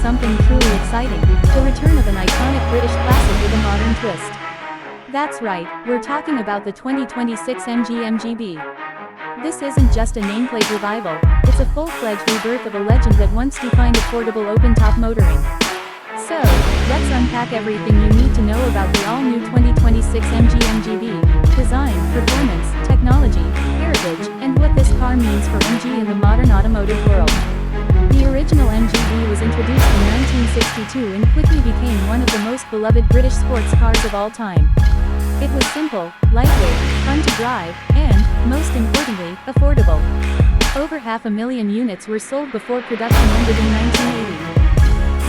something truly exciting, the return of an iconic British classic with a modern twist. That's right, we're talking about the 2026 MG MGB. This isn't just a nameplate revival, it's a full-fledged rebirth of a legend that once defined affordable open-top motoring. So, let's unpack everything you need to know about the all-new 2026 MG MGB, design, performance, technology, heritage, and what this car means for MG in the modern automotive world. The original MGB was introduced in 1962 and quickly became one of the most beloved British sports cars of all time. It was simple, lightweight, fun to drive, and, most importantly, affordable. Over 500,000 units were sold before production ended in 1980.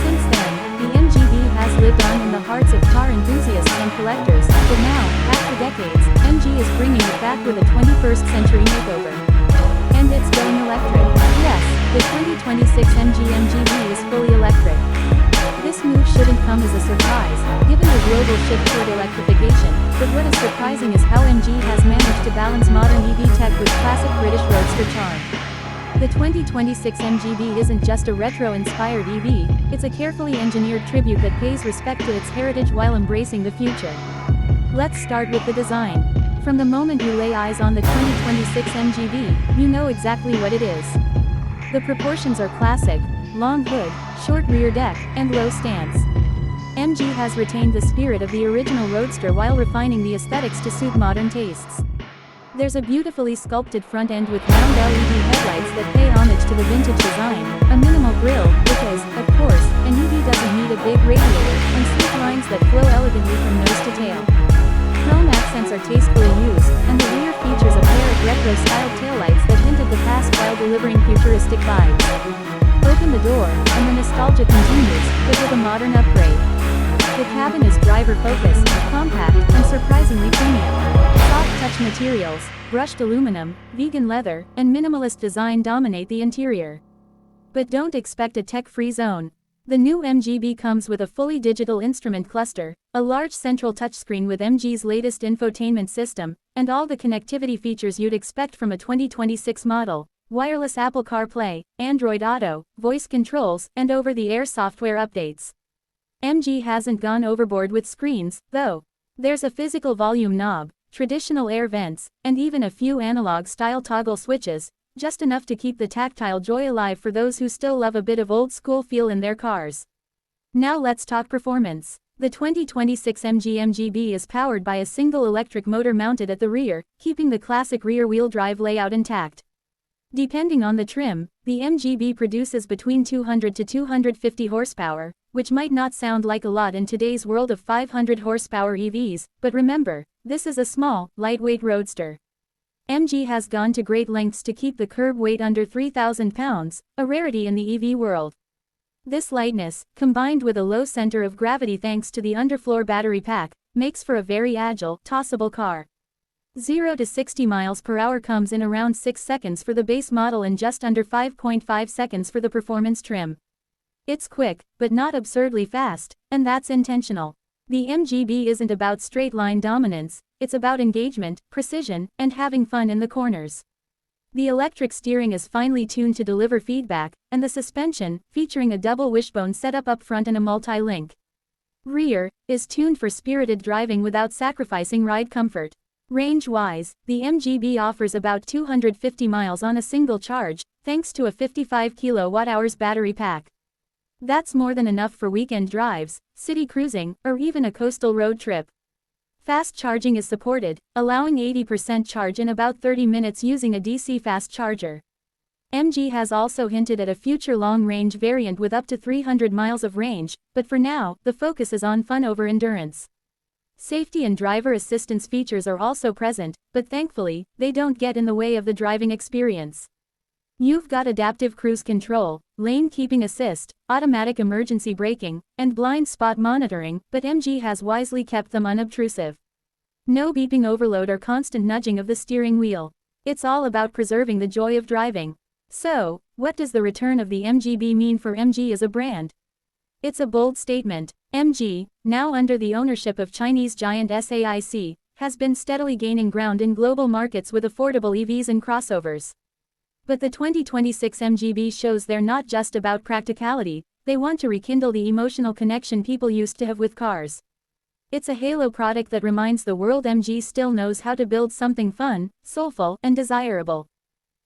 Since then, the MGB has lived on in the hearts of car enthusiasts and collectors, but now, after decades, MG is bringing it back with a 21st century makeover. And it's going electric. Yes, the 2026 MG MGB is fully electric. This move shouldn't come as a surprise, given the global shift toward electrification, but what is surprising is how MG has managed to balance modern EV tech with classic British roadster charm. The 2026 MGB isn't just a retro-inspired EV, it's a carefully engineered tribute that pays respect to its heritage while embracing the future. Let's start with the design. From the moment you lay eyes on the 2026 MGB, you know exactly what it is. The proportions are classic: long hood, short rear deck, and low stance. MG has retained the spirit of the original roadster while refining the aesthetics to suit modern tastes. There's a beautifully sculpted front end with round LED headlights that pay homage to the vintage design, a minimal grille, because, of course, an EV doesn't need a big radiator, and sleek lines that flow elegantly from nose to tail. Chrome accents are tastefully used, and the rear features a pair of retro-styled taillights that hint at the past while delivering futuristic vibes. Open the door, and the nostalgia continues, but with a modern upgrade. The cabin is driver-focused, compact, and surprisingly premium. Soft-touch materials, brushed aluminum, vegan leather, and minimalist design dominate the interior. But don't expect a tech-free zone. The new MGB comes with a fully digital instrument cluster, a large central touchscreen with MG's latest infotainment system, and all the connectivity features you'd expect from a 2026 model: wireless Apple CarPlay, Android Auto, voice controls, and over-the-air software updates. MG hasn't gone overboard with screens, though. There's a physical volume knob, traditional air vents, and even a few analog-style toggle switches, just enough to keep the tactile joy alive for those who still love a bit of old-school feel in their cars. Now let's talk performance. The 2026 MG MGB is powered by a single electric motor mounted at the rear, keeping the classic rear-wheel drive layout intact. Depending on the trim, the MGB produces between 200 to 250 horsepower, which might not sound like a lot in today's world of 500 horsepower EVs, but remember, this is a small, lightweight roadster. MG has gone to great lengths to keep the curb weight under 3,000 pounds, a rarity in the EV world. This lightness, combined with a low center of gravity thanks to the underfloor battery pack, makes for a very agile, tossable car. 0 to 60 miles per hour comes in around 6 seconds for the base model and just under 5.5 seconds for the performance trim. It's quick, but not absurdly fast, and that's intentional. The MGB isn't about straight-line dominance, it's about engagement, precision, and having fun in the corners. The electric steering is finely tuned to deliver feedback, and the suspension, featuring a double wishbone setup up front and a multi-link rear, is tuned for spirited driving without sacrificing ride comfort. Range-wise, the MGB offers about 250 miles on a single charge, thanks to a 55 kWh battery pack. That's more than enough for weekend drives, city cruising, or even a coastal road trip. Fast charging is supported, allowing 80% charge in about 30 minutes using a DC fast charger. MG has also hinted at a future long-range variant with up to 300 miles of range, but for now, the focus is on fun over endurance. Safety and driver assistance features are also present, but thankfully, they don't get in the way of the driving experience. You've got adaptive cruise control, lane keeping assist, automatic emergency braking, and blind spot monitoring, but MG has wisely kept them unobtrusive. No beeping overload or constant nudging of the steering wheel. It's all about preserving the joy of driving. So, what does the return of the MGB mean for MG as a brand? It's a bold statement. MG, now under the ownership of Chinese giant SAIC, has been steadily gaining ground in global markets with affordable EVs and crossovers. But the 2026 MGB shows they're not just about practicality, They want to rekindle the emotional connection people used to have with cars. It's a halo product that reminds the world MG still knows how to build something fun, soulful, and desirable.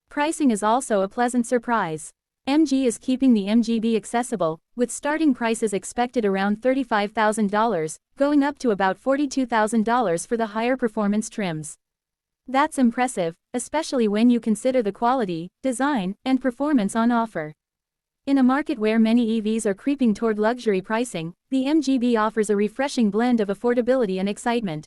Pricing is also a pleasant surprise. MG is keeping the MGB accessible, with starting prices expected around $35,000, going up to about $42,000 for the higher performance trims. That's impressive, especially when you consider the quality, design, and performance on offer. In a market where many EVs are creeping toward luxury pricing, the MGB offers a refreshing blend of affordability and excitement.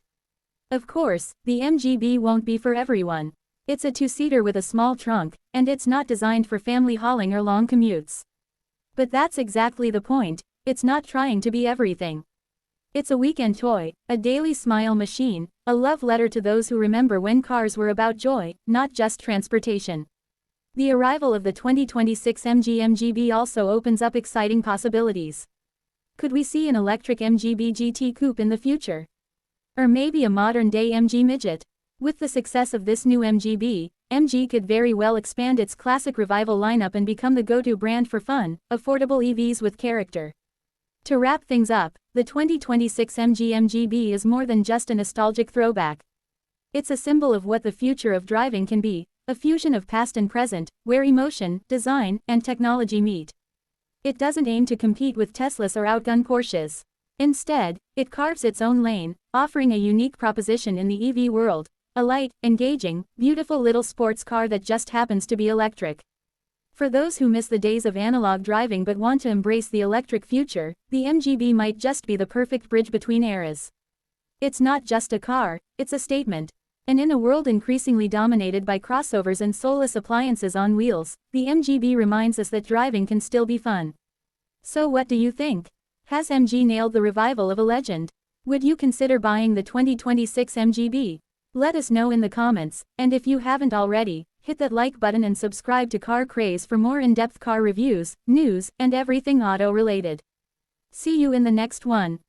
Of course, the MGB won't be for everyone. It's a two-seater with a small trunk, and it's not designed for family hauling or long commutes. But that's exactly the point, it's not trying to be everything. It's a weekend toy, a daily smile machine, a love letter to those who remember when cars were about joy, not just transportation. The arrival of the 2026 MG MGB also opens up exciting possibilities. Could we see an electric MGB GT coupe in the future? Or maybe a modern-day MG midget? With the success of this new MGB, MG could very well expand its classic revival lineup and become the go-to brand for fun, affordable EVs with character. To wrap things up, the 2026 MG MGB is more than just a nostalgic throwback. It's a symbol of what the future of driving can be, a fusion of past and present, where emotion, design, and technology meet. It doesn't aim to compete with Teslas or outgun Porsches. Instead, it carves its own lane, offering a unique proposition in the EV world. A light, engaging, beautiful little sports car that just happens to be electric. For those who miss the days of analog driving but want to embrace the electric future, the MGB might just be the perfect bridge between eras. It's not just a car, it's a statement. And in a world increasingly dominated by crossovers and soulless appliances on wheels, the MGB reminds us that driving can still be fun. So what do you think? Has MG nailed the revival of a legend? Would you consider buying the 2026 MGB? Let us know in the comments, and if you haven't already, hit that like button and subscribe to Car Craze for more in-depth car reviews, news, and everything auto-related. See you in the next one.